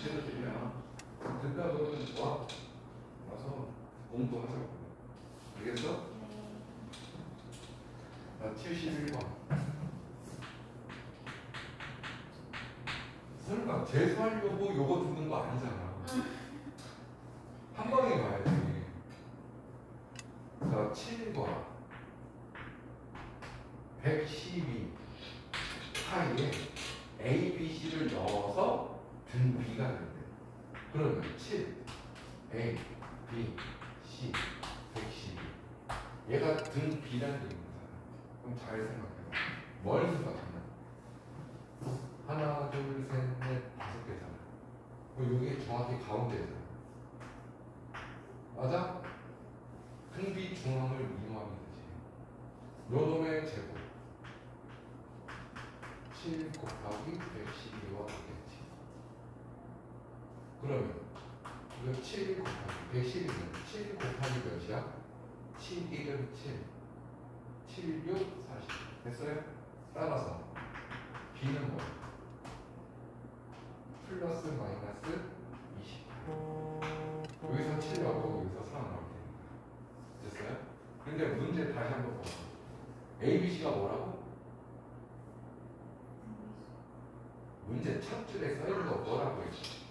문제가 되면 된다 그러면 와 와서 공부하자고. 알겠어? 나 71번. 설마 재수하려고 요거 듣는 거 아니잖아. 한 방에 가야지. 자, 7과 112 사이에 A, B, C를 넣어서 등 B가 된대. 그러면 7, A, B, C, 112. 얘가 등 B라는 얘기입니다. 그럼 잘 생각해봐. 뭘 생각하냐? 하나, 둘, 셋, 넷, 5개잖아. 그럼 여기 정확히 가운데잖아. 맞아? 등 B 중앙을 이용하면 되지. 요 놈의 제곱 7 곱하기 112와 같겠지. 그러면 이거 7 곱하기 112는 7 곱하기 몇이야? 7, 1은 7 7, 6, 40 됐어요? 따라서 B는 뭐야? 플러스 마이너스 28 여기서 7 나오고 여기서 4 나올 테니까 됐어요? 근데 문제 다시 한번 봐. A, B, C가 뭐라고? 문제 첫 줄에 써있는 거 뭐라고 했지?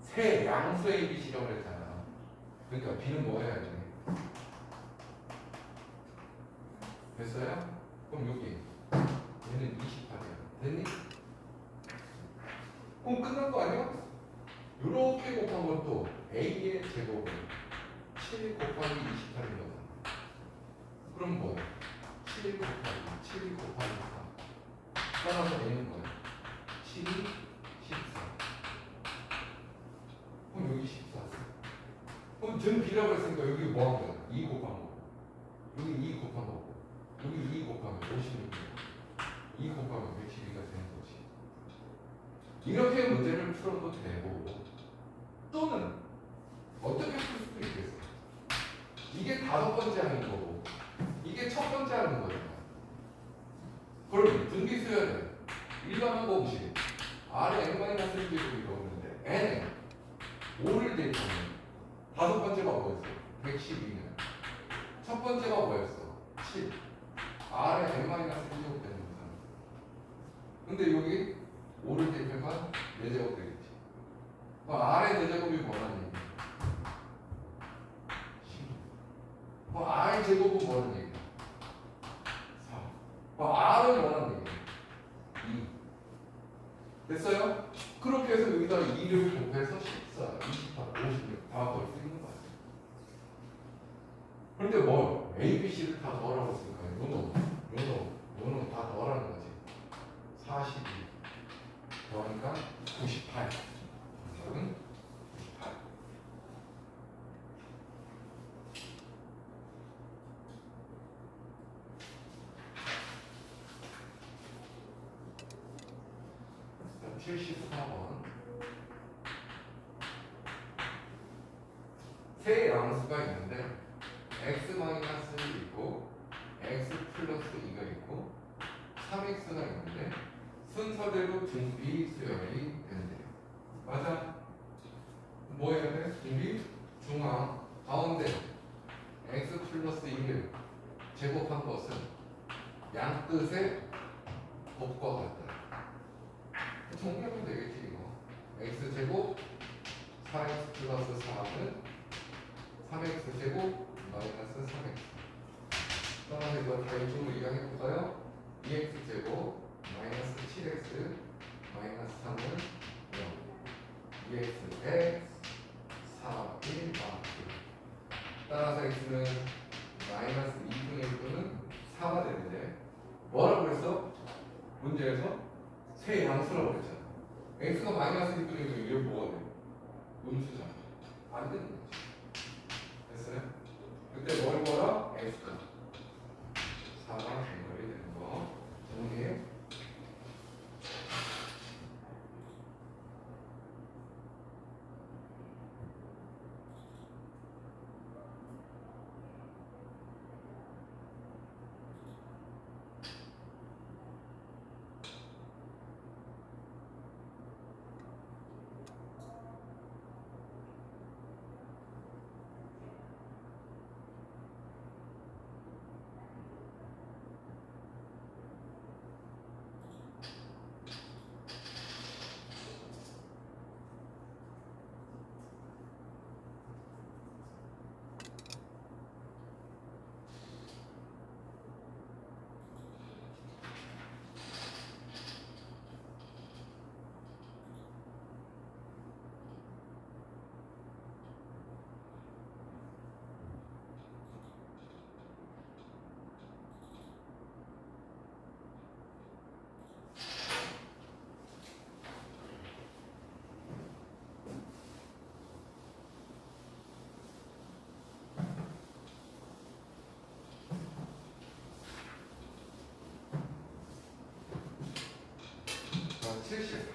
세 양수 A, B, C라고 했잖아. 그러니까 B는 뭐 해야 돼? 됐어요? 그럼 여기 얘는 28이야. 됐니? 그럼 끝난 거 아니야? 요렇게 곱한 것도 A의 제곱은 7 곱하기 28인 거잖아. 그럼 뭐야? 7 곱하기 7 곱하기 4 따라서 A는 뭐야? 7이 14 그럼 여기 14 그럼 등 B라고 했으니까 여기 뭐 한 거야? 2 곱한 거 여기 2 곱한 거고 여기 2 곱하면 56이야 2 곱하면 112가 되는 거지. 이렇게 문제를 풀어도 되고 또는 어떻게 풀 수도 있겠어. 이게 5번째 하는 거고 이게 첫 번째 하는 거잖아. 그럼 등비수여야 돼. 일반한 공식 R에 n-1제곱이 들어오는데 n에 5를 대입하면 5번째가 뭐였어? 112는 첫 번째가 뭐였어? 7 R에 n-1제곱 되는 거잖아. 근데 여기 5를 대입하면 4제곱 되겠지. 그럼 R의 4제곱이 뭐라는 얘기야? 16 그럼 R의 제곱은 뭐라는 얘기야? 4 그럼 R은 뭐라는 얘기야? 2 됐어요? 그렇게 해서 여기다 2를 곱해서 14, 28, 56 다 넣을 수 있는 거야. 그런데 뭘? A, B, C를 다 넣으라고 했으니까 요놈 다 넣으라는 거지. 42 더하니까 98 정답은 98 74번 세 양수가 있는데 x-1이 있고 x 플러스 2가 있고 3x가 있는데 순서대로 등비 수열이 된대요. 맞아? 뭐 해야 돼? 등비 중앙 가운데 x 플러스 2를 제곱한 것은 양 뜻의 곱과 같다. 정리하면 되겠지 이거. x제곱 4x 플러스 4는 3x제곱 마이너스 3x 따라서 이거 다 이쪽으로 이항해볼까요? 2x제곱 마이너스 7x 마이너스 3은 0 2x x 4, 1 마이너스 따라서 x는 마이너스 2분의 1또는 4가 되는데 뭐라고 그랬어? 문제에서 세 양수라고 그랬잖아. x가 마이너스 2분의 1이면 이게 뭐가 돼? 음수잖아. 안 되는 거지. 됐어요? 그때 뭘 보라? x가 4가 정답이 되는 거 정리해.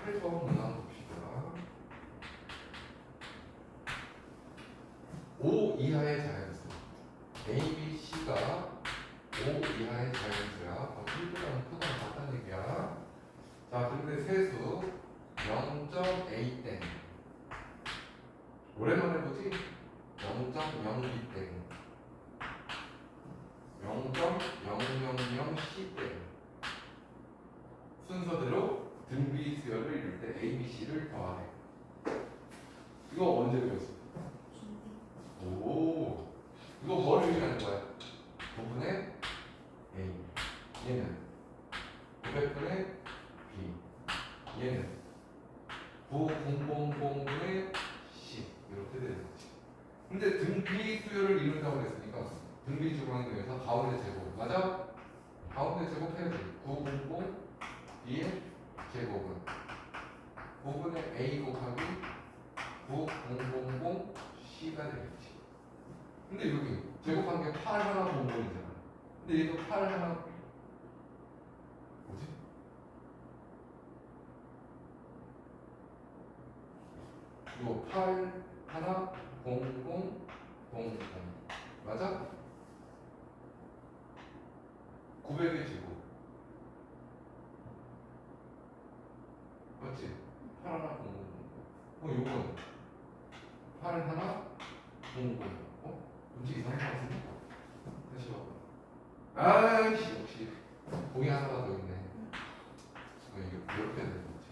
8번 문항 봅시다. 5 이하의 자연수 A, B, C가 5 이하의 자연수야. 1보다는 크거나 같다는 얘기야. 자, 근데 세수 0.A 땡 오랜만에 보지? 0.02 땡 0.000C 땡 순서대로 등비 수열을 이룰 때 A, B, C를 더하래. 이거 언제 배웠어? 오, 이거 뭘 의미하는 거야? 9분의 A, 얘는 900분의 B, 얘는 9000분의 C 이렇게 되는 거지. 근데 등비 수열을 이룬다고 했으니까 등비 주방에 대해서 가운데 제곱 맞아? 가운데 제곱해야지. 900 B의 제곱은 9분의 A 곱하기 9000 C가 되겠지. 근데 여기 제곱한 게 8 하나 00이잖아. 근데 얘도 8 하나 뭐지? 이거 8 하나 00 맞아? 900의 제곱 맞지? 8 하나 00 요건 8 하나 00 문제 이상한 거 같은데? 다시 봐봐. 아이씨 역시 공이 하나가 더 있네. 이게 이렇게 되는 거지.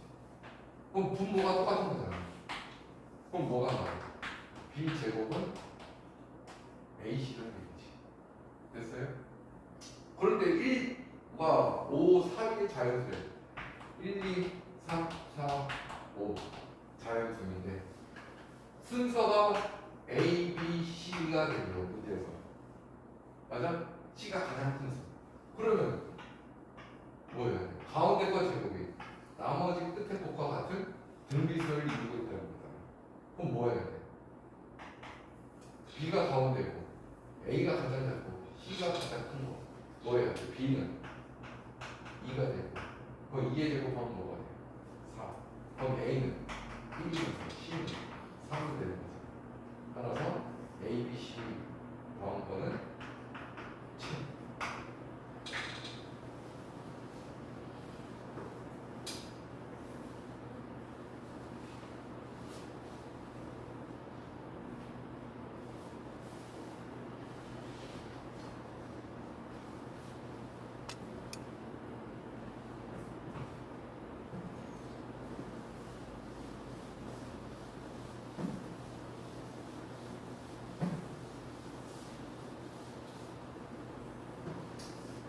그럼 분모가 똑같은 거잖아. 그럼 뭐가 나와? B 제곱은 AC를 되겠지. 됐어요? 그런데 1과 5, 3이 자연수래. 1, 2, 3, 4, 5 자연수인데 순서가 A, B, C가 되는 거예요. 문제에서. 맞아? C가 가장 큰 수. 그러면 뭐예요? 가운데 거 제곱이 나머지 끝에 것과 같은 등비수열을 이루고 있다는 거잖아. 그럼 뭐 해야 돼? B가 가운데고 A가 가장 작고 C가 가장 큰 거. 뭐 해야 돼? B는 2가 되고 그럼 2의 제곱하면 뭐가 돼? 4. 그럼 A는 1이면서 C는 3이 되는 거죠. 따라서 A, B, C 더한 거는 7.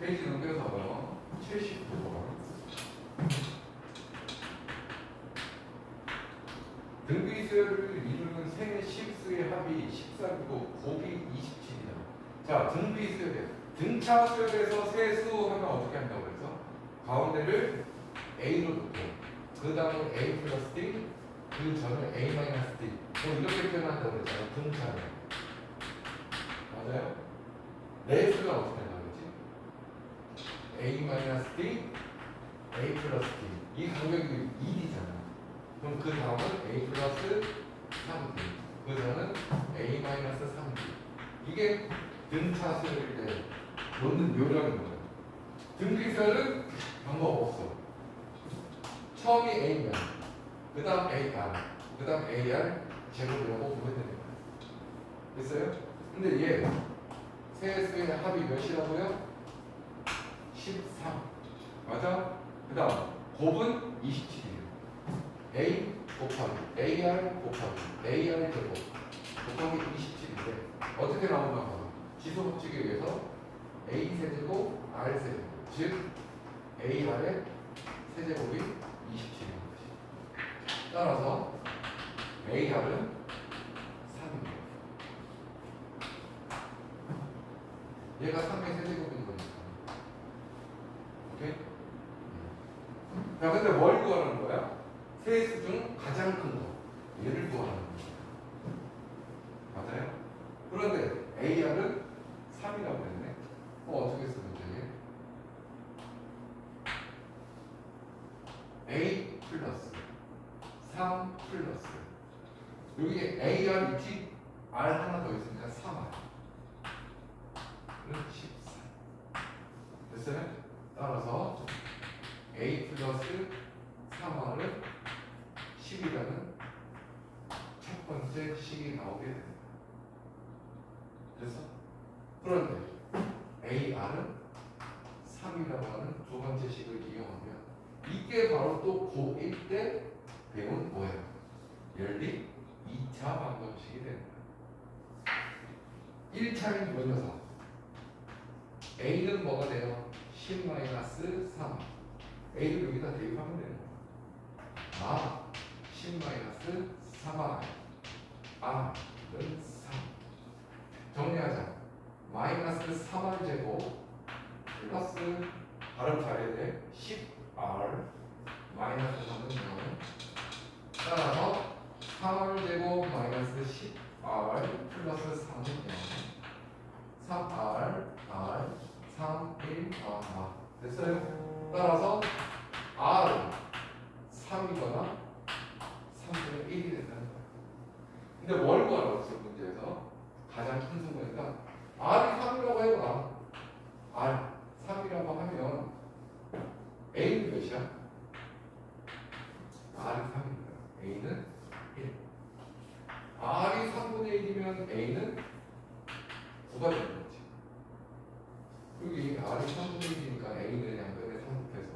페이지 넘겨서 봐요. 79번. 등비수열을 이루는 세 실수의 합이 13이고 곱이 27이다. 자, 등비수열에 등차수열에서 세수 하면 어떻게 한다고 그래서? 가운데를 A로 놓고 그 다음에 A 플러스 D 그 전을 A 마이너스 D 뭐 이렇게 표현한다고 그랬잖아요. 등차를. 맞아요? 내수가 어떻게 한다고 그랬지? A 마이너스 D A 플러스 D 이 간격이 1이잖아. 그럼 그 다음은 A 플러스 3D 그 다음은 A 마이너스 3D 이게 등차수열일 때 놓는 요령인 거예요. 등비수열은 방법 없어. 처음이 A면 그 다음 AR 그 다음 AR 제곱이라고 보면 되는 거예요. 됐어요? 근데 얘 세수의 합이 몇이라고요? 13 맞아? 그 다음 곱은 27이에요. A 곱하기 AR 곱하기 AR 제곱 곱하기 27인데 어떻게 나오나 봐. 지수 법칙에 의해서 A 세제곱 R 세제곱 즉 AR의 세제곱이 27인 거지. 따라서 AR은 3입니다. 얘가 3의 세제곱인 거니까. 오케이? 자, 근데 뭘 구하는 거야? 세수 중 가장 큰 거. 얘를 구하는 거야. 맞아요? 그런데 AR은 3이라고 했네. 어떻게 쓰면 돼? A 플러스 3 플러스 여기 AR 있지? R 하나 더 있으니까 3R 는 14 됐어요? 따라서 A 플러스 3R은 10이라는 첫 번째 식이 나오게 됩니다. 그래서 그런데 AR은 3이라고 하는 두 번째 식을 이용하면 이게 바로 또 고1 때 배운 뭐예요? 열리 2차 방정식이 됩니다. 1차는 뭐냐서 A는 뭐가 돼요? 10-3 A를 여기다 대입하면 되는 거야. 10-3R R은 3 정리하자. 마이너스 3R 제곱 플러스 발음 잘해야 돼. 10R 마이너스 3은 0 따라서 3R 제곱 마이너스 10R 플러스 3은 0 3R R 3 1 됐어요? 따라서 R은 3이거나 3분의 1이 된다는 거야. 근데 뭘 구하라고 했어 문제에서? 가장 큰 수거니까 R이 3이라고 해봐. R 3이라고 하면 A는 몇이야? R이 3입니다. A는 1. R이 3분의 1이면 A는 9가 되는 거지. 여기 R이 3분의 1이니까 A는 양변에 3 곱해서.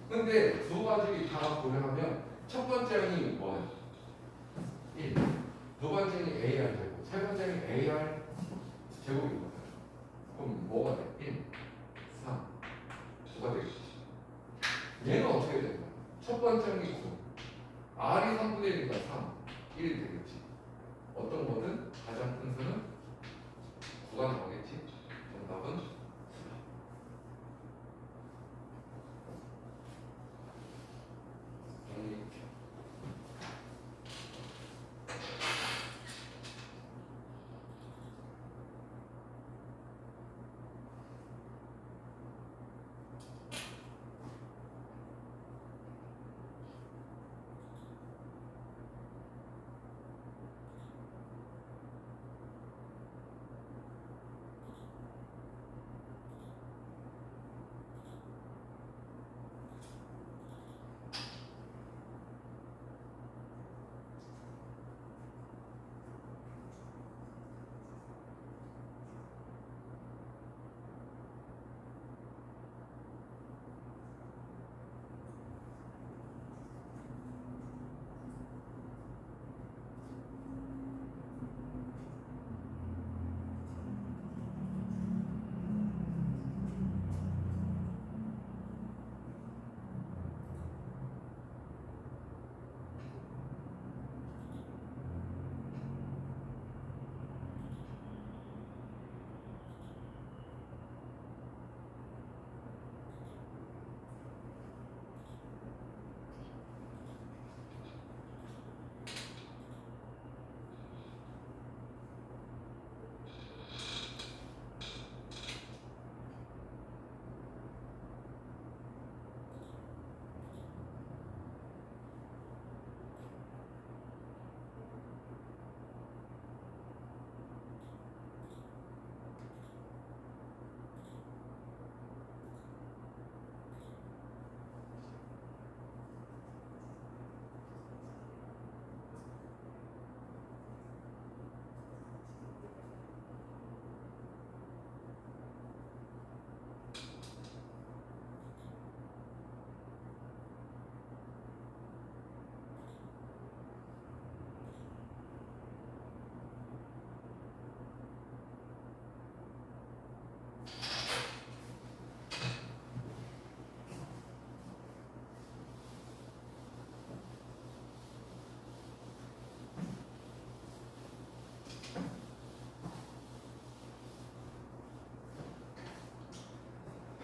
근데 두 가지 다 고려하면 첫 번째는 뭐야? 1. 두 번째는 AR 제곱. 세 번째는 AR 제곱이거든. 그럼 뭐가 돼? 1, 3, 9가 되겠지. 얘는 어떻게 되냐? 첫 번째는 9. R이 3분의 1이니까 3, 1이 되겠지. 어떤 거든 가장 큰 수는 9가 나오겠지. 정답은 9.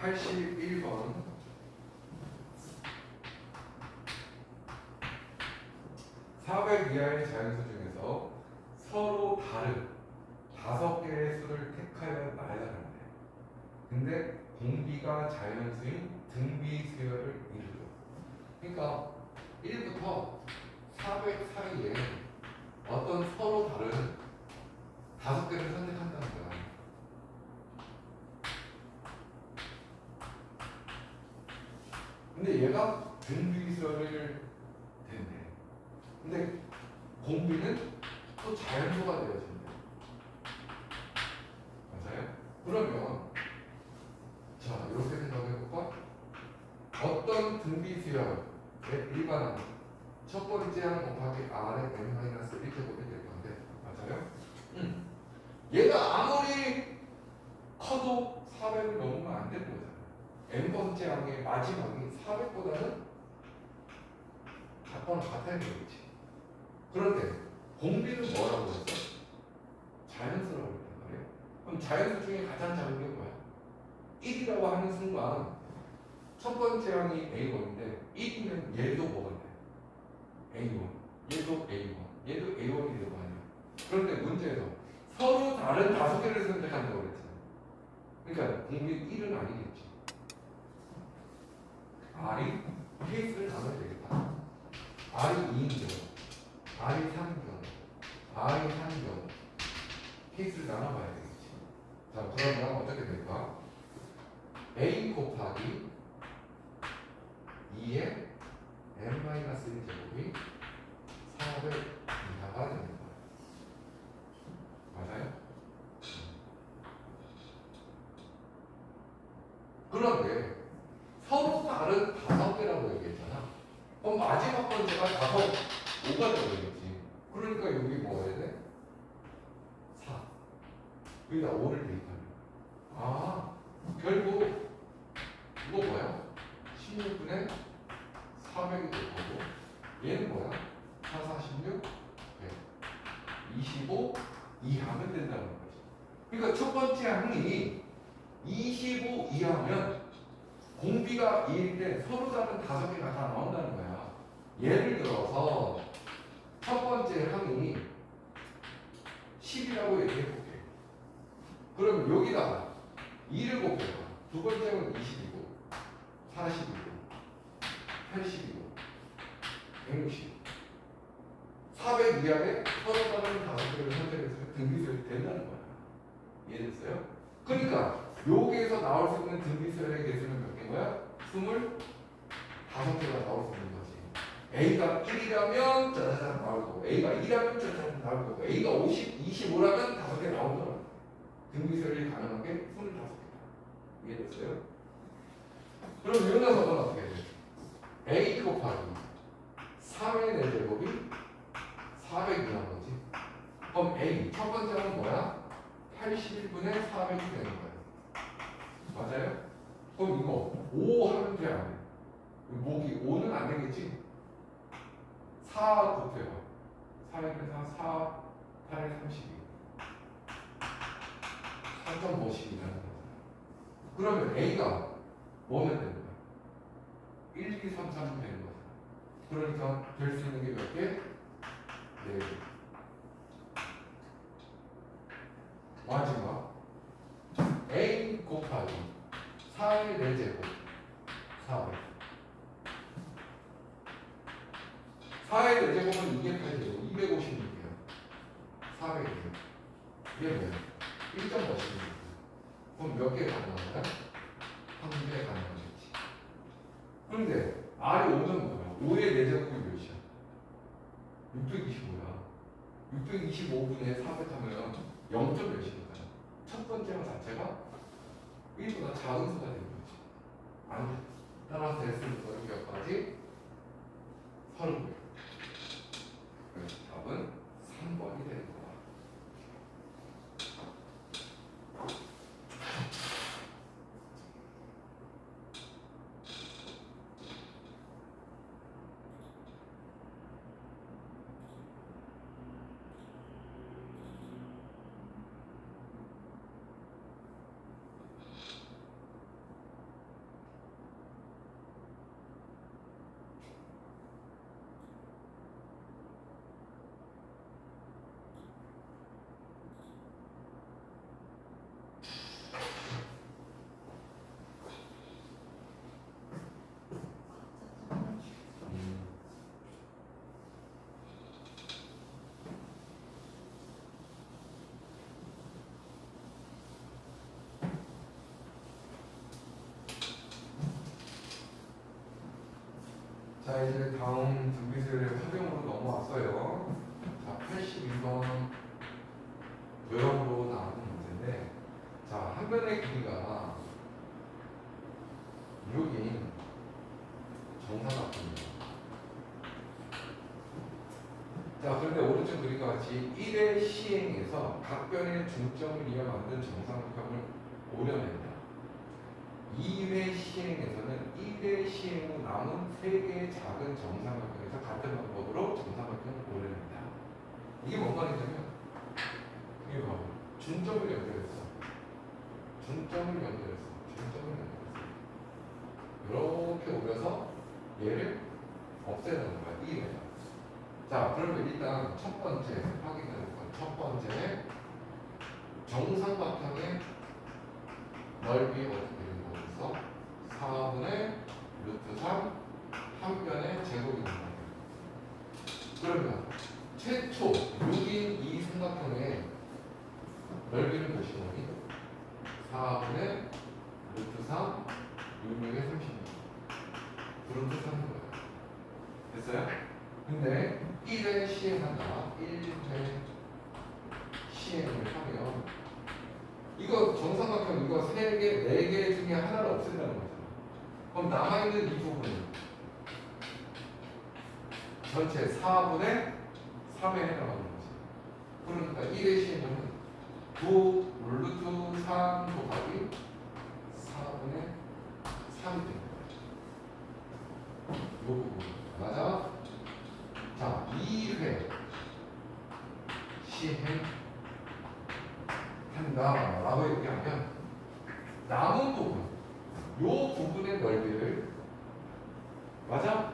81번 400 이하의 자연수 중에서 서로 다른 5개의 수를 택하여 나열하는데 근데 공비가 자연수인 등비 수열을 이루죠. 그러니까 1부터 400 사이에 어떤 서로 다른 5개를 선택한다는 거야. 근데 얘가 등비설을 된대. 근데 공비는 또 자연수가 되어진대. 맞아요? 그러면 자 이렇게 생각해볼까? 어떤 등비수열의 일반항 첫 번째 항 곱하기 R의 n-1제곱이 될 건데 맞아요? 얘가 아무리 커도 400을 넘으면 안 되는 거잖아. n번째 항의 마지막이 400보다는 같거나 같아야 되겠지. 그런데 공비는 뭐라고 했어? 자연수라고 했단 말이에요. 그럼 자연수 중에 가장 작은 게 뭐야? 1이라고 하는 순간 첫 번째 항이 A1인데 1이면 얘도 뭐가 돼? A1 얘도 A1 얘도 A1이 되고 아니야. 그런데 문제에서 서로 다른 5개를 선택한다고 그랬잖아. 그러니까 공비 1은 아니겠지. R이 케이스를 나눠야 되겠다. R이 2인 경우 R이 3인 경우 R이 3인 경우 케이스를 나눠봐야 되겠지. 자 그러면 어떻게 될까? A 곱하기 2의 n-1제곱이 400 이하가 되는 거야. 맞아요? 그런데 서로 다른 5개라고 얘기했잖아. 그럼 마지막 번째가 5가 되겠지. 그러니까 여기 뭐 해야 돼? 4. 여기다 5를 대입하면. 아, 결국 이거 뭐야? 16분의 400이 될 거고 얘는 뭐야? 4, 46, 100. 25 이하면 된다는 거지. 그러니까 첫 번째 항이 25 이하면 공비가 2일 때 서로 다른 5개가 다 나온다는 거야. 예를 들어서 첫 번째 항이 10이라고 얘기해볼게. 그럼 여기다가 2를 곱해봐. 두 번째 항은 20이고 40이고 80이고 160 400 이하에 서로 다른 5개를 선택해서 등비수열이 된다는 거야. 이해됐어요? 그러니까 여기에서 나올 수 있는 등비수열의 개수는 몇 개인 거야? 25개가 나올 수 있는 거지. A가 1이라면 짜자잔 나올 거고 A가 2라면 짜자잔 나올 거고 A가 50, 25라면 5개 나오더라. 등비수열이 가능한 게 25개다. 이해됐어요? 그럼 이런 녀석은 어떻게 돼? A 곱하기 3의 4제곱이 400이라는 거지. 그럼 A 첫 번째 항은 뭐야? 81분의 400이 되는 거야. 맞아요? 그럼 이거 5 하면 돼, 안 돼? 목이 5는 안 되겠지? 4 곱해봐. 4에서 4, 8에 32. 4.5씩이라는 거잖아. 그러면 A가 뭐면 되는 거야? 1, 2, 3, 4면 되는 거잖아. 그러니까 될 수 있는 게 몇 개? 4개. 마지막 A 곱하기 4의 4제곱 400 4의 4제곱은 208제곱 256이야 400이에요. 이게 뭐야? 1.5씩 그럼 몇 개 가능한 거야? 1개 가능하겠지. 그런데 R이 5는 뭐야? 5의 4제곱이 몇이야? 625야 625분의 400 하면 0. 몇이니까 첫 번째 항 자체가 1보다 작은 수가 되는 거지. 안 따라서 될 수 있는 거는 몇 가지? 30개. 그래서 답은 3번이 되는 거야. 자, 이제 다음 등비술의 활용으로 넘어왔어요. 자, 82번 도형으로 나오는 문제인데, 자, 한 변의 길이가 6인 정사각형입니다. 자, 그런데 오른쪽 그림과 같이 1의 시행에서 각 변의 중점을 이어 만든 정사각형을 오려낸다. 2회 시행에서는 1회 시행 후 남은 3개의 작은 정사각형에서 같은 방법으로 정사각형을 오려낸다. 이게 뭔 말이냐면, 이게 봐봐. 중점을 연결했어. 중점을 연결했어. 이렇게 오려서 얘를 없애는 거야. 1회가. 자, 그러면 일단 첫 번째 확인해 볼 거야. 첫 번째 정삼각형의 넓이 어떻게 되는 거였어? 4분의 루트 3 한 변의 제곱이 나와요. 그러면 최초 6인 이 삼각형의 넓이는 몇이냐니? 4분의 루트 3 6의 36 그렇게 사는 거예요. 됐어요? 근데 1회 시행한다. 1회 시행을 하면 이거 정삼각형 이거 3개, 4개 중에 하나를 없앤다는 거잖아. 그럼 남아있는 이 부분은 전체 4분의 3에 해당하는 거지. 그러니까 1회 시행은 9 루트 3 곱하기 4분의 3이 되는 거야. 이 부분. 맞아? 자, 2회 시행한다 라고 얘기하면 남은 부분, 요 부분의 넓이를 맞아?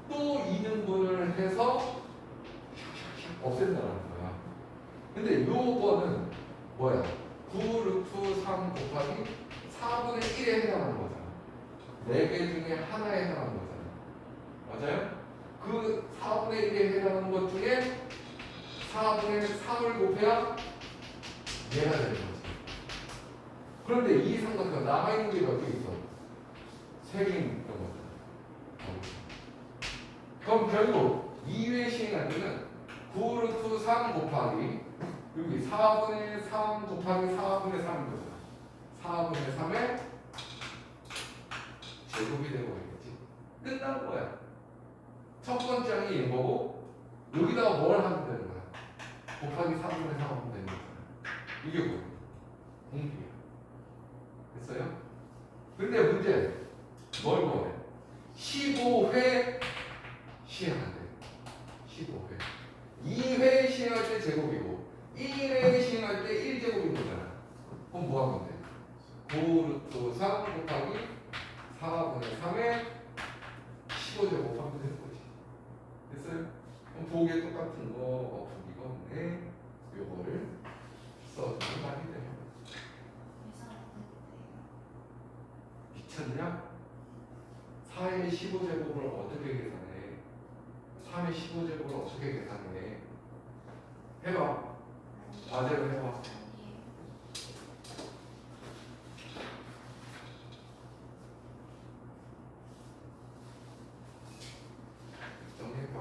또 2등분을 해서 없앤다는 거야. 근데 요거는 뭐야? 9 루트 3 곱하기 4분의 1에 해당하는 거잖아. 4개 중에 하나에 해당하는 거잖아. 맞아요? 그 4분의 1에 해당하는 것 중에 4분의 3을 곱해야 얘가 되는 거지. 그런데 이 삼각형 남아있는 게 몇 개 있어? 3개 있는 거잖아. 그럼 결국 2회 시행할 때는 9 루트 3 곱하기 여기 4분의 3 곱하기 4분의 3인 거잖아. 4분의 3의 제곱이 되고 있겠지. 끝난 거야. 첫 번째 항이 얘인 거고 여기다가 뭘 하면 되는 거야? 곱하기 4분의 3 하면 되는 거잖아. 이게 뭐야? 공식이야. 됐어요? 근데 문제 뭘 구해? 15회 시행한대. 15회. 2회 시행할 때 제곱이고 1회 시행할 때 1제곱인 거잖아. 그럼 뭐 하면 돼? 9 루트 3 곱하기 4분의 3에 15제곱 하면 되는 거지. 됐어요? 그럼 보기에 똑같은 거 보기가 없네. 요거를 써주면 답이 돼요. 미쳤냐? 4의 15제곱을 어떻게 계산해? 3의 15제곱을 어떻게 계산해? 해봐. 과제로 해봐. 정해봐.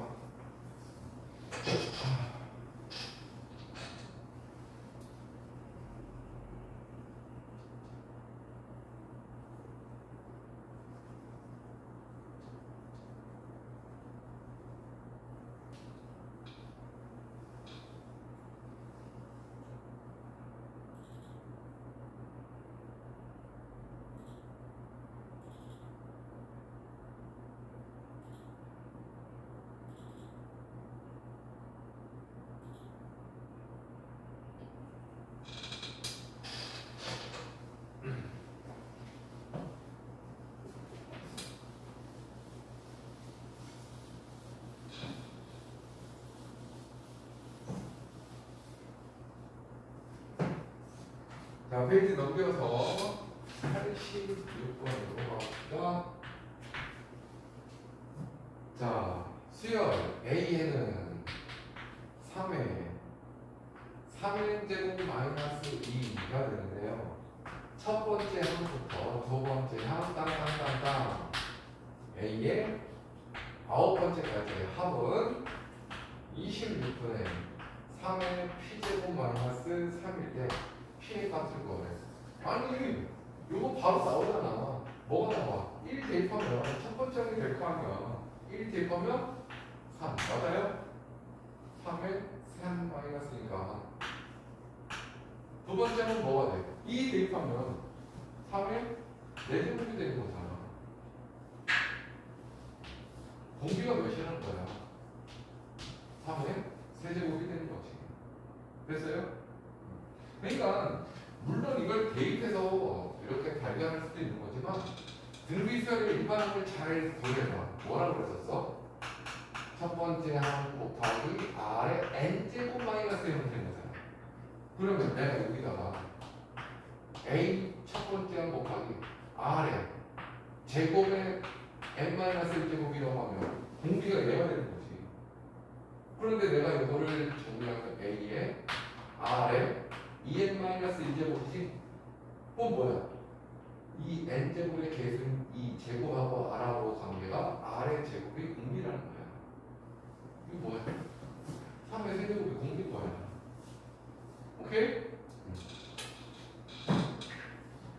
자, 페이지 넘겨서 86번으로 갑시다. 자, 수열 A에는 3회 3n제곱 마이너스 2가 되는데요. 첫 번째 항부터 두 번째 항 땅땅땅땅 A의 아홉 번째 가지의 합은 26분의 3의 p제곱 마이너스 3일 때 p의 값을 구하래. 아니 이거 바로 나오잖아. 뭐가 나와? 1 대입하면 첫 번째 항이 될 거 아니야. 1 대입하면 3 맞아요? 3에 3 마이너스니까 두 번째 항은 뭐가 돼? 2 대입하면 3에 4제곱이 되는 거잖아. 공비가 몇이라는 거야? 3에 3제곱이 되는 거지. 됐어요? 그러니까 물론 이걸 대입해서 이렇게 발견할 수도 있는 거지만 등비수열의 일반항을 잘 보내봐. 뭐라고 그랬었어? 첫 번째 항 곱하기 R의 n제곱 마이너스 0이 되는 거잖아. 그러면 내가 여기다가 A 첫 번째 항 곱하기 R의 제곱의 n-1제곱이라고 하면 공비가 얘가 되는 거지. 그런데 내가 이거를 정리하면 A의 R의 2n-1제곱이지? 그건 뭐야? 이 n제곱의 계수는 이 제곱하고 R하고 관계가 R의 제곱이 공비라는 거야. 이거 뭐야? 3의 세제곱이 공비인 거야. 오케이?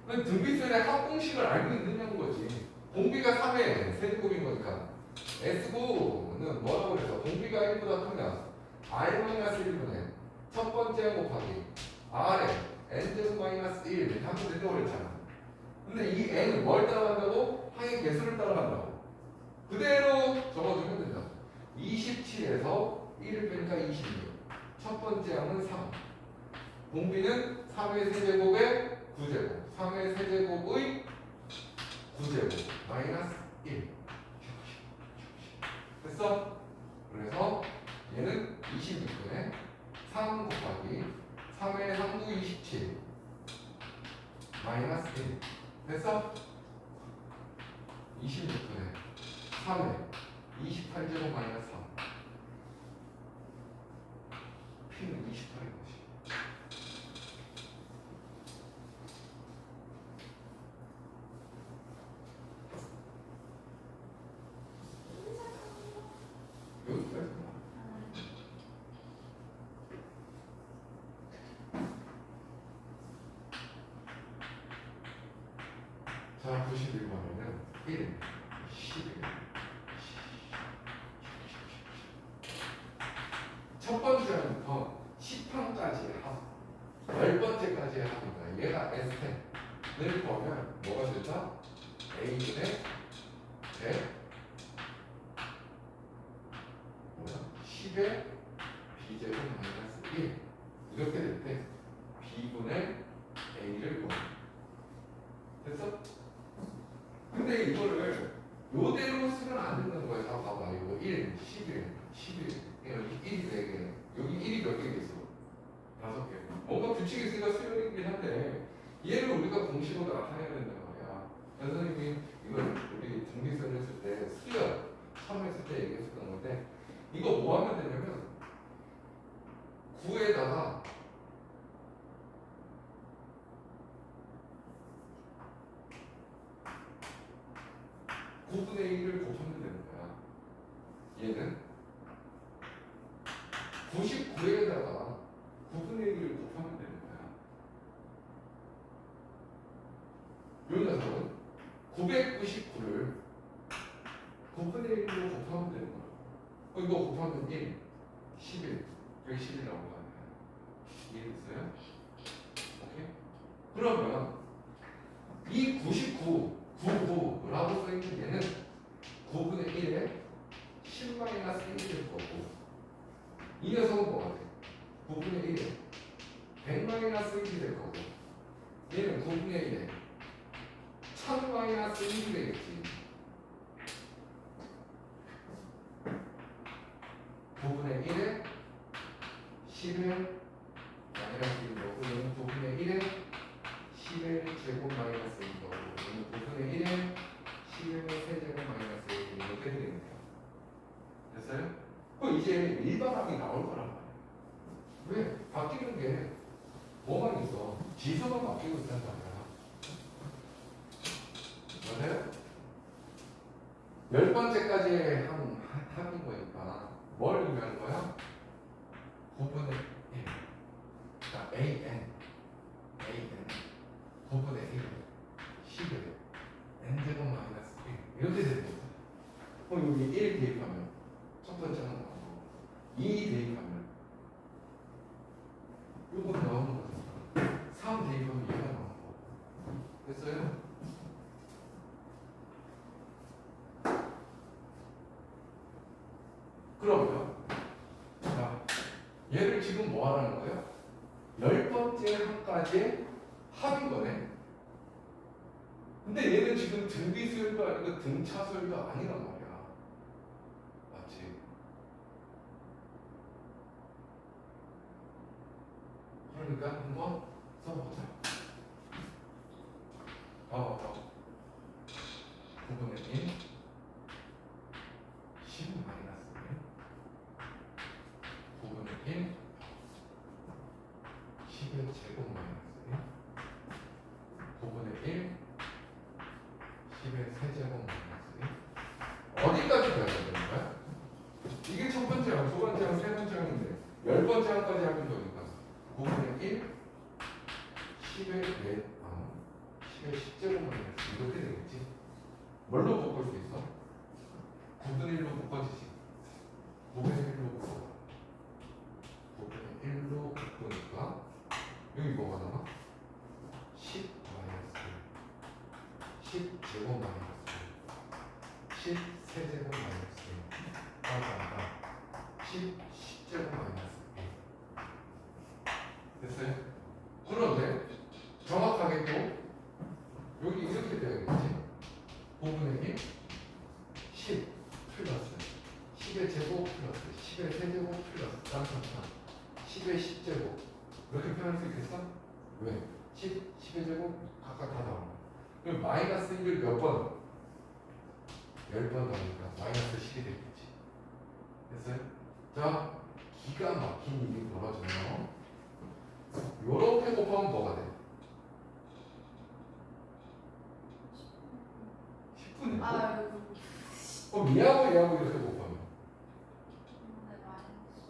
등비수열의 합공식을 알고 있느냐는 거지. 공비가 3의 세제곱인 거니까 S9는 뭐라고 그래서 공비가 1보다 크면 R-1분의 첫 번째 곱하기 R의 n제곱 마이너스 1 하면 된다고 그랬잖아. 근데 이 n은 뭘 따라간다고? 항의 개수를 따라간다고. 그대로 적어주면 된다. 27에서 1을 빼니까 26. 첫 번째 항은 3. 공비는 3의 세제곱의 9제곱. 3의 세제곱의 9제곱 마이너스 1. 됐어? 그래서 얘는 26분에 3 곱하기 3의 3구 27 마이너스 1. 됐어? 26분에 3의 28제곱 마이너스 3. P는 28인 것이. 여기까지. 자, 91번에는 1, 11. 첫 번째부터 10항까지의 합, 10번째까지의 합입니다. 얘가 S10을 보면 뭐가 되죠? A분의 100 10의 B제곱 마이너스 1 이렇게 될 때 B분의 A를 구합니다. 됐어? 근데 이거를 요대로 쓰면 안 된다는 거야. 다 봐봐. 이거 1, 11, 11 여기 1이 4개 여기 1이 몇 개 있어? 5개. 뭔가 규칙이 있으니까 수열이긴 한데 얘를 우리가 공식으로 나타내야 된단 말이야. 선생님이 이걸 우리 등비수열 했을 때 수열 처음 했을 때 얘기했었던 건데 이거 뭐 하면 되냐면 9에다가 (9분의 1을) 곱하면 되는 거야. 얘는 99에다가 9분의 1을 곱하면 되는 거야. 요 녀석은 999를 9분의 1로 곱하면 되는 거야. 이거 곱하면 1, 11, 111이라고 하는 거야. 이해됐어요? 오케이? 그러면 이 99, 99라고 써있는 얘는 9분의 1에 10-1이 될 거고 이 녀석은 뭐가 돼? 9분의 1에 100-1이 될 거고 얘는 9분의 1에 1000-1이 되겠지. 9분의 1에 10의 마이너스 1인 거고 얘는 9분의 1에 10의 제곱 마이너스 1인 거고 얘는 9분의 1에 10의 세제곱 마이너스 1인 이렇게 되겠네요. 됐어요? 그럼 이제 일반항이 나올 거란 말이에요. 왜? 바뀌는 게 뭐만 있어? 지수만 바뀌고 있단 말이야. 맞아요? 열 번째까지 합인 거니까 뭘 의미하는 거야? 9분의 1. 그러니까 AN 9분의 1 10을 n제곱 마이너스 1 이렇게 되는 거죠. 그럼 여기 1 대입하면 첫 번째는 나오고 2 대입하면 요거 나오는 거죠. 3 대입하면 얘가 나오는 거. 됐어요? 그러면 자, 얘를 지금 뭐 하라는 거예요? 열 번째 항까지의 합인 거네. 근데 얘는 지금 등비수열도 아니고 등차수열도 아니란 말이야. 맞지? 그러니까 한번 써보자. 봐봐. 9분의 1 10 마이너스 1 9분의 1 10의 제곱 마이너스 1 9분의 1 10의 세제곱 마이너스 1 어디까지 가야 되는 거야? 이게 첫 번째 항, 두 번째 항, 세 번째 항인데 열 번째 항까지 하면 되니까 9분의 1 10의 10의 10제곱 마이너스 이렇게 되겠지? 뭘로 바꿀 수 있어? 9분의 1로 바꿔지지 9분의 1로 바꿔 9분의 1로 바꾸니까 여기 뭐가 나와? 10 마이너스 10 제곱 마이너스 10 세제곱 마이너스 10 10제곱 마이너스 1 됐어요? 그런데 정확하게 또 여기 이렇게 되어야겠지 9분의 1 10 플러스 10의 제곱 플러스 10의 세제곱 플러스 10의 10제곱 이렇게 표현할 수 있겠어? 왜? 10의 제곱 각각 다 나오는 거야. 그럼 마이너스 1을 몇 번? 10번 나오니까 마이너스 10이 되겠지. 됐어요? 자, 기가 막힌 일이 벌어지네요. 요렇게 곱하면 뭐가 돼? 10분의 9? 그럼 얘하고 이렇게 곱하면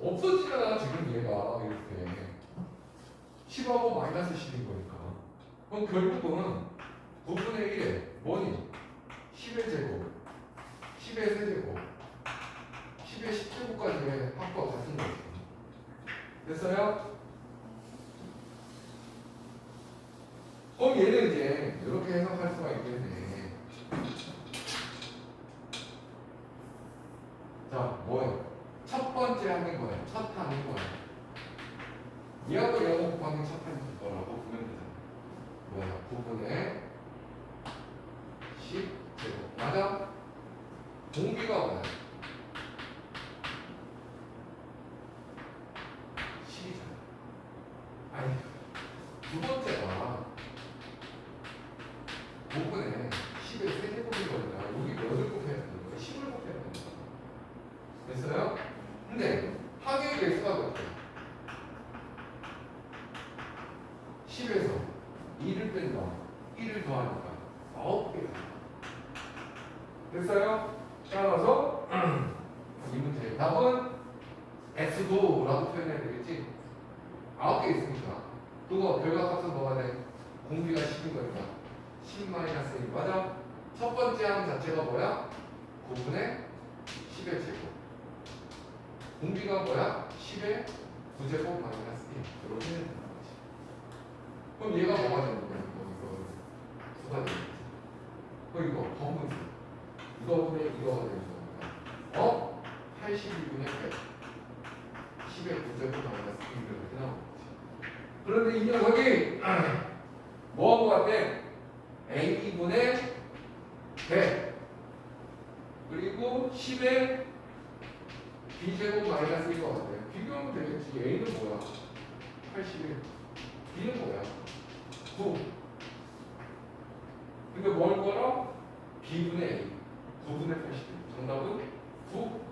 없어지잖아 지금 얘가 이렇게 10하고 마이너스 10인 거니까. 그럼 결국은 9분의 1에 뭐니? 10의 제곱 10의 세제곱 10의 10제곱까지의 합과 같은 거지. 됐어요? 그럼 얘는 이제 이렇게 해석할 수가 있겠네. 자, 뭐예요? 첫 번째 항인 거예요. 첫 항인 거예요. 얘하고 얘하고 곱하면 첫 항인 거라고 보면 되잖아. 뭐야? 9분의 10제곱. 맞아? 공비가 뭐야? 10이잖아. 아니, 두 번째가 5분의 10의 세제곱인 거니까 여기 몇을 곱해야 되는 거야? 10을 곱해야 되는 거야. 됐어요? 근데 항의 개수가 몇 개? 10에서 2를 뺀다. 1을 더하니까 9개가. 됐어요? 따라서 이 문제의 답은 S9라고 표현해야 되겠지? 9개 있으니까 그거 결과값은 뭐가 돼? 공비가 10인 거니까 10-1 맞아? 첫 번째 항 자체가 뭐야? 9분의 10의 제곱 공비가 뭐야? 10의 9제곱 마이너스 1 이렇게 되는 거지. 그럼 얘가 뭐가 되는 거야? 이거 수가 되는 거지. 그럼 이거 범분수 이거분의 이거가 되는 거니까 82분의 100 10의 9제곱 마이너스 1 이렇게 나오는 거지. 그런데 이 녀석이 뭐한 것 같아? A분의 100 그리고 10의 B제곱 마이너스 1것 같아요. 비교하면 되겠지. A는 뭐야? 81 B는 뭐야? 9 근데 뭘 걸어? B분의 A 9분의 81 정답은 9.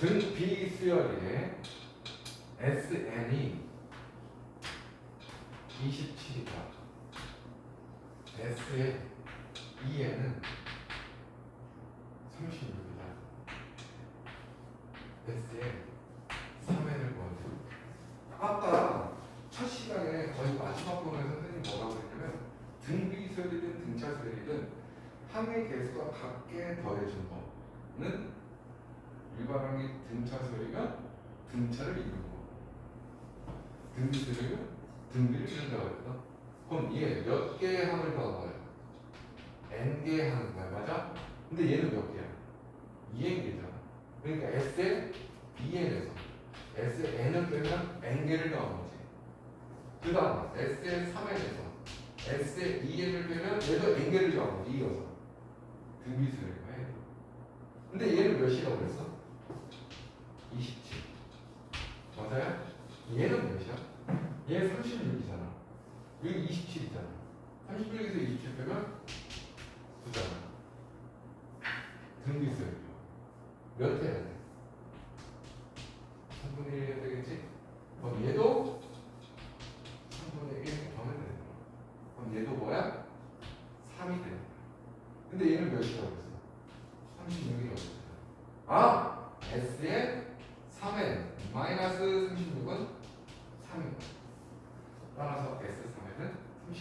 등 비수열의 SN이 27이다. S의 EN은 36이다. S의 3N을 구하세요. 아까 첫 시간에 거의 마지막 부분에 선생님이 뭐라고 했냐면 등비수열이든 등차수열이든 항의 개수가 같게 더해준 거는 일반항이 등차수열이면 등차를 이루는 거, 등비수열이면 등비를 이룬다고 했거든. 그럼 얘 몇 개의 항을 더한 거야? N개의 항인 거야, 맞아? 근데 얘는 몇 개야? 2N개잖아. 그러니까 S의 2N에서 S의 N을 빼면 N개를 더한 거지. 그 다음 S의 3N에서 S의 2N을 빼면 얘도 N개를 더한 거지, 이어서. 등비수열인 거야. 근데 얘는 몇이라고 그랬어? 27. 맞아요? 얘는 몇이야? 얘 36이잖아. 여기 27이잖아. 36에서 27 빼면 9잖아. 등비수열이요. 몇 해야 돼? 3분의 1 해야 되겠지? 그럼 얘도 3분의 1 더하면 되는 거야. 그럼 얘도 뭐야? 3이 되는 거야. 근데 얘는 몇이라고 했어? 36이라고 했어. 아! S의 3n 마이너스 36은 3인 거야. 따라서 S3n은 30.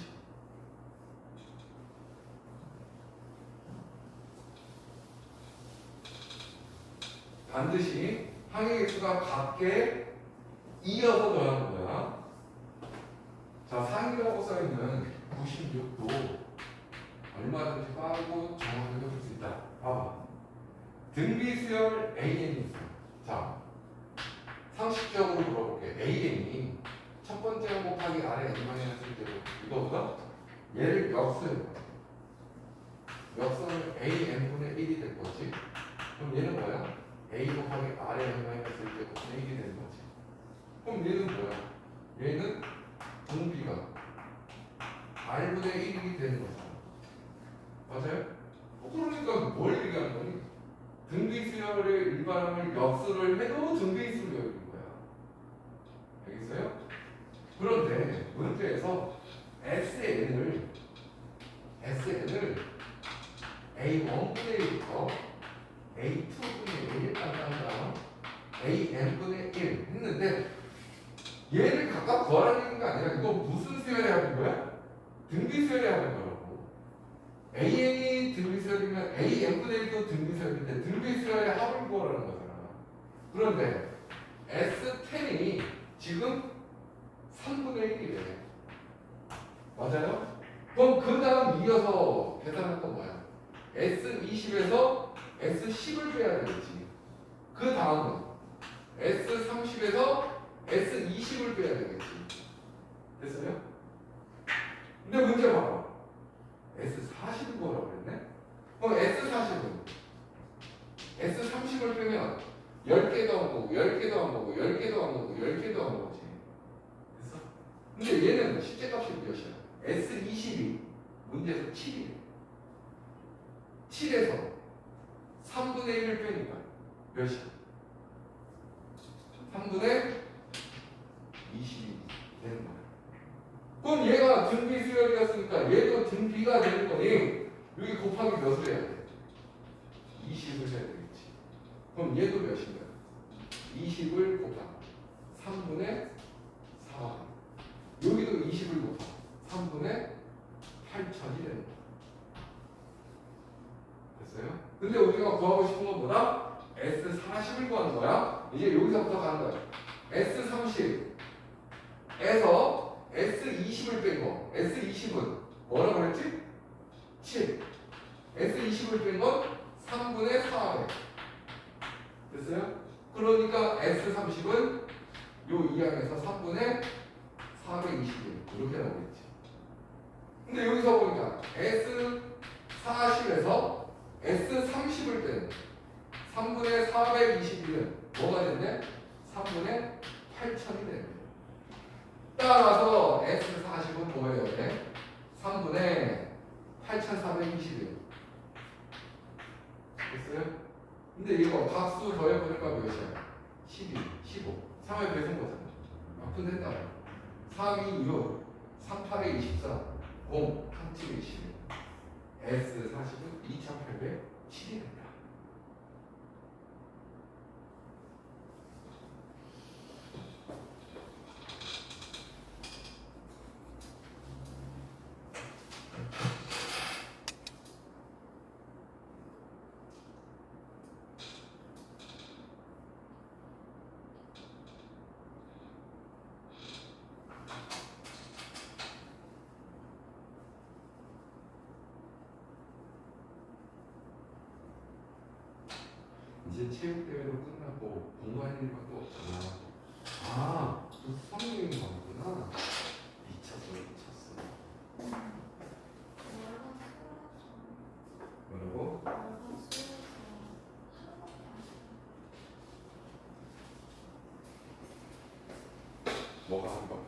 반드시 항의 개수가 같게 이어서 더하는 거야. 자, 상이라고 써있는 96도 얼마든지 빠르고 정확하게 풀 수 있다. 봐봐. 등비수열 AN이 있어. 자, 상식적으로 물어볼게. AN이 첫 번째 항 곱하기 아래 N만이 했을 때로 이거보다 얘를 역선을 AN분의 1이 될 거지. 그럼 얘는 뭐야? A 곱하기 R의 N만이 했을 때 곱하기 1이 되는 거지. 그럼 얘는 뭐야? 얘는 등비가 R분의 1이 되는 거잖아. 맞아요? 그러니까 뭘 얘기하는 거니? 등비수열의 일반항을 역수를 해도 등비수열이 여기는 거야. 알겠어요? 그런데 문제에서 SN을 A1분의 1부터 A2분의 1까지 한 다음 AN분의 1 했는데 얘를 각각 구하라는 게 아니라 이거 무슨 수열에 하는 거야? 등비수열에 하는 거라고. AN이 등비수열이면 AN분의 1도 등비수열인데 등비수열의 합을 구하라는 거잖아. 그런데 S10이 지금 3분의 1이래. 맞아요? 그럼 그 다음 이어서 계산한 건 뭐야? S20에서 S10을 빼야 되겠지. 그 다음은 S30에서 S20을 빼야 되겠지. 됐어요? 근데 문제 봐봐. S40을 뭐라고 그랬네? 그럼 S40은 S30을 빼면 10개도 안 보고 10개도 안 보고 10개도 안 보고 10개도 안 보지. 됐어? 근데 얘는 실제값이 몇이야? S20이 문제에서 7이래. 7에서 3분의 1을 빼니까 몇이야? 3분의 20이 되는 거야. 그럼 얘가 등비수열이었으니까 얘도 등비가 되는 거니 여기 곱하기 몇을 해야 돼? 20을 해야 되겠지. 그럼 얘도 몇인가요? 20을 곱하기 3분의 4. 여기도 20을 곱하기 3분의 8천이 되는 거야. 됐어요? 근데 우리가 구하고 싶은 건 뭐다? S40을 구하는 거야. 이제 여기서부터 가는 거야. S30에서 S20을 뺀 거. S20은 뭐라고 그랬지? 7. S20을 뺀 건 3분의 4배. 됐어요? 그러니까 S30은 요 이항에서 3분의 421 이렇게 나오겠지. 근데 여기서 보니까 S40에서 S30을 뺀 3분의 421은 뭐가 됐네? 3분의 8천이 되는 거예요. 따라서 S40은 뭐예요? 네? 3분의 8421. 됐어요? 근데 이거 박수 더해보니까 몇이야? 12, 15. 3의 배승거잖아. 바꾼다. 3, 2, 6, 3, 8에 24, 0, 3, 7에 21. S 40은 2807이랍니다. 이제 체육대회도 끝나고 공부할 일밖에 없잖아. 아, 또 수학여행 가구나. 미쳤어. 뭐라고? 뭐가 한 거?